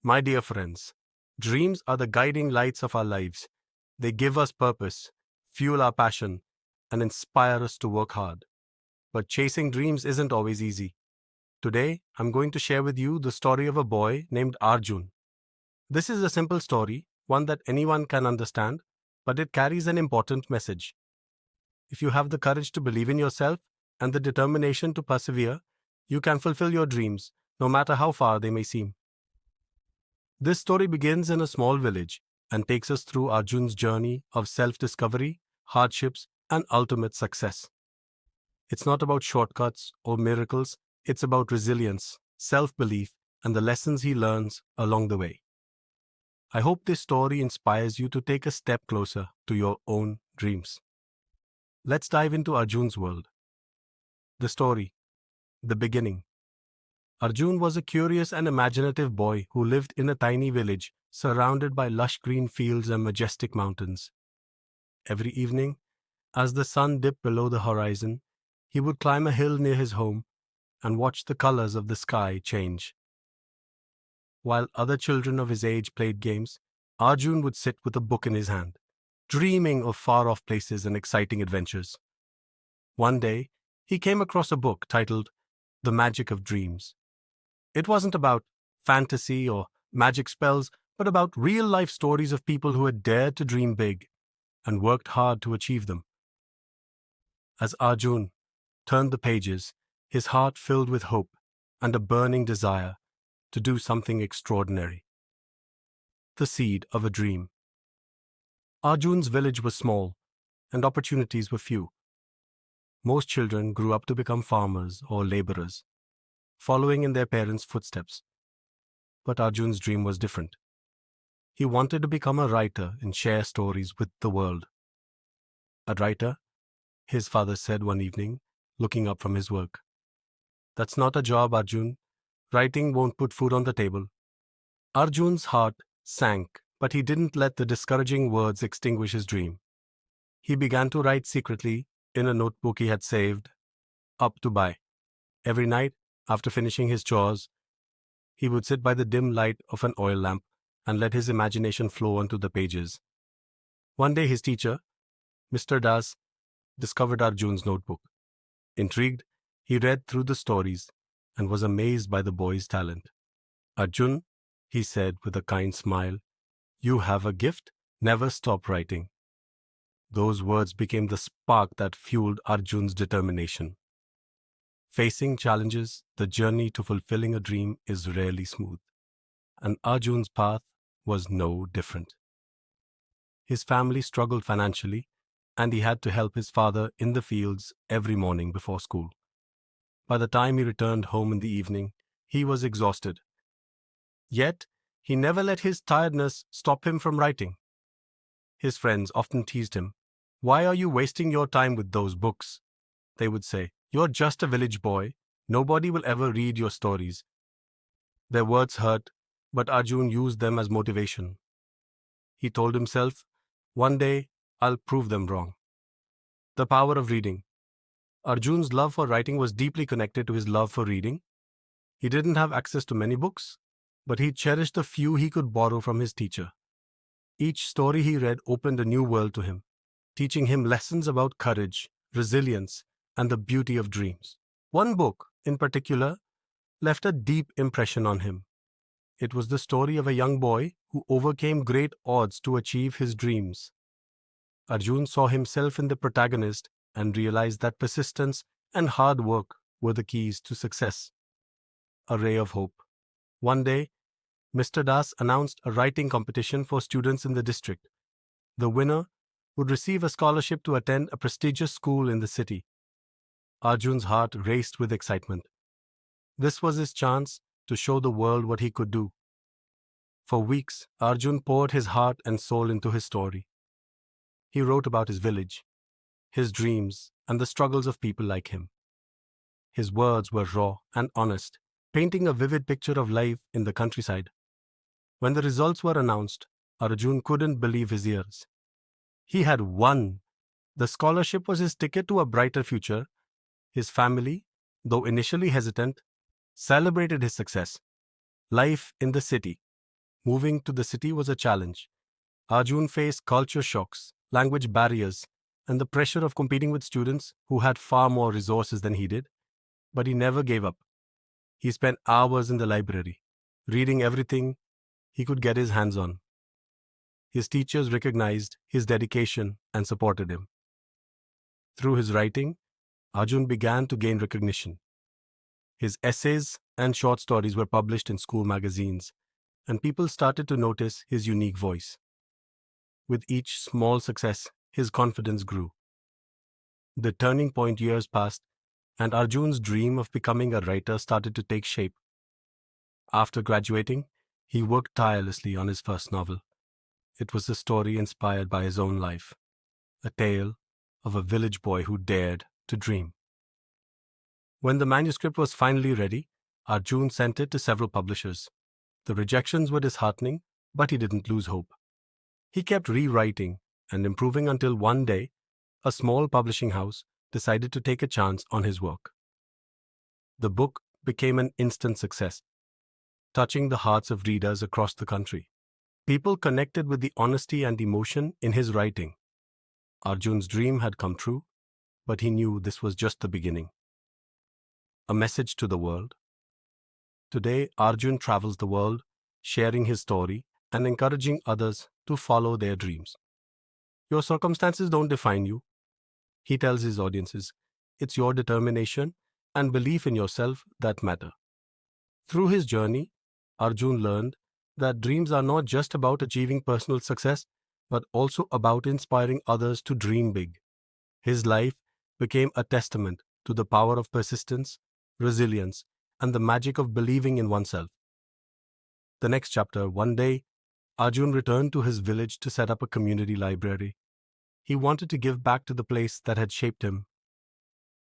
My dear friends, dreams are the guiding lights of our lives. They give us purpose, fuel our passion, and inspire us to work hard. But chasing dreams isn't always easy. Today, I'm going to share with you the story of a boy named Arjun. This is a simple story, one that anyone can understand, but it carries an important message. If you have the courage to believe in yourself and the determination to persevere, you can fulfill your dreams, no matter how far they may seem. This story begins in a small village and takes us through Arjun's journey of self discovery, hardships, and ultimate success. It's not about shortcuts or miracles, it's about resilience, self belief, and the lessons he learns along the way. I hope this story inspires you to take a step closer to your own dreams. Let's dive into Arjun's world. The story, the beginning. Arjun was a curious and imaginative boy who lived in a tiny village surrounded by lush green fields and majestic mountains. Every evening, as the sun dipped below the horizon, he would climb a hill near his home and watch the colors of the sky change. While other children of his age played games, Arjun would sit with a book in his hand, dreaming of far-off places and exciting adventures. One day, he came across a book titled The Magic of Dreams. It wasn't about fantasy or magic spells, but about real-life stories of people who had dared to dream big and worked hard to achieve them. As Arjun turned the pages, his heart filled with hope and a burning desire to do something extraordinary. The seed of a dream. Arjun's village was small, and opportunities were few. Most children grew up to become farmers or laborers, following in their parents' footsteps. But Arjun's dream was different. He wanted to become a writer and share stories with the world. A writer? His father said one evening, looking up from his work. That's not a job, Arjun. Writing won't put food on the table. Arjun's heart sank, but he didn't let the discouraging words extinguish his dream. He began to write secretly in a notebook he had saved up to buy. Every night, after finishing his chores, he would sit by the dim light of an oil lamp and let his imagination flow onto the pages. One day his teacher, Mr. Das, discovered Arjun's notebook. Intrigued, he read through the stories and was amazed by the boy's talent. Arjun, he said with a kind smile, you have a gift, never stop writing. Those words became the spark that fueled Arjun's determination. Facing challenges, the journey to fulfilling a dream is rarely smooth, and Arjun's path was no different. His family struggled financially, and he had to help his father in the fields every morning before school. By the time he returned home in the evening, he was exhausted. Yet, he never let his tiredness stop him from writing. His friends often teased him, "Why are you wasting your time with those books?" They would say, "You're just a village boy. Nobody will ever read your stories." Their words hurt, but Arjun used them as motivation. He told himself, "One day, I'll prove them wrong." The power of reading. Arjun's love for writing was deeply connected to his love for reading. He didn't have access to many books, but he cherished the few he could borrow from his teacher. Each story he read opened a new world to him, teaching him lessons about courage, resilience, and the beauty of dreams. One book, in particular, left a deep impression on him. It was the story of a young boy who overcame great odds to achieve his dreams. Arjun saw himself in the protagonist and realized that persistence and hard work were the keys to success. A ray of hope. One day, Mr. Das announced a writing competition for students in the district. The winner would receive a scholarship to attend a prestigious school in the city. Arjun's heart raced with excitement. This was his chance to show the world what he could do. For weeks, Arjun poured his heart and soul into his story. He wrote about his village, his dreams, and the struggles of people like him. His words were raw and honest, painting a vivid picture of life in the countryside. When the results were announced, Arjun couldn't believe his ears. He had won. The scholarship was his ticket to a brighter future. His family, though initially hesitant, celebrated his success. Life in the city, Moving to the city was a challenge. Arjun faced culture shocks, language barriers, and the pressure of competing with students who had far more resources than he did. But he never gave up. He spent hours in the library, reading everything he could get his hands on. His teachers recognized his dedication and supported him. Through his writing, Arjun began to gain recognition. His essays and short stories were published in school magazines, and people started to notice his unique voice. With each small success, his confidence grew. The turning point years passed, and Arjun's dream of becoming a writer started to take shape. After graduating, he worked tirelessly on his first novel. It was a story inspired by his own life, a tale of a village boy who dared to dream. When the manuscript was finally ready, Arjun sent it to several publishers. The rejections were disheartening, but he didn't lose hope. He kept rewriting and improving until one day, a small publishing house decided to take a chance on his work. The book became an instant success, touching the hearts of readers across the country. People connected with the honesty and emotion in his writing. Arjun's dream had come true, but he knew this was just the beginning. A message to the world. Today, Arjun travels the world, sharing his story and encouraging others to follow their dreams. Your circumstances don't define you, he tells his audiences. It's your determination and belief in yourself that matter. Through his journey, Arjun learned that dreams are not just about achieving personal success, but also about inspiring others to dream big. His life became a testament to the power of persistence, resilience, and the magic of believing in oneself. The next chapter, one day, Arjun returned to his village to set up a community library. He wanted to give back to the place that had shaped him.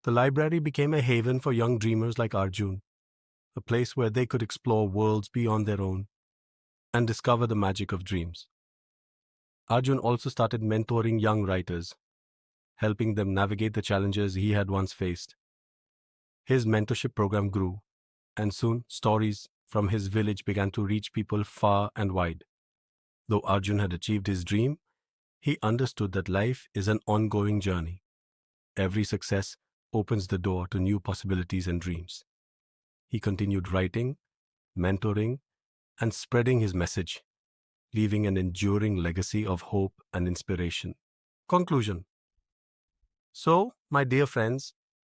The library became a haven for young dreamers like Arjun, a place where they could explore worlds beyond their own and discover the magic of dreams. Arjun also started mentoring young writers, helping them navigate the challenges he had once faced. His mentorship program grew, and soon stories from his village began to reach people far and wide. Though Arjun had achieved his dream, he understood that life is an ongoing journey. Every success opens the door to new possibilities and dreams. He continued writing, mentoring, and spreading his message, leaving an enduring legacy of hope and inspiration. Conclusion. So, my dear friends,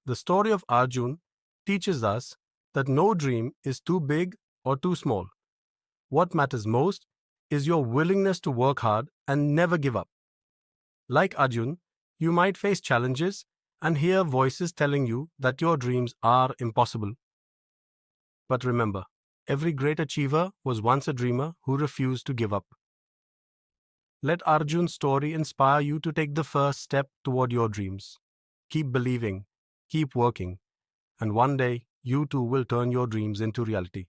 the story of Arjun teaches us that no dream is too big or too small. What matters most is your willingness to work hard and never give up. Like Arjun, you might face challenges and hear voices telling you that your dreams are impossible. But remember, every great achiever was once a dreamer who refused to give up. Let Arjun's story inspire you to take the first step toward your dreams. Keep believing, keep working, and one day you too will turn your dreams into reality.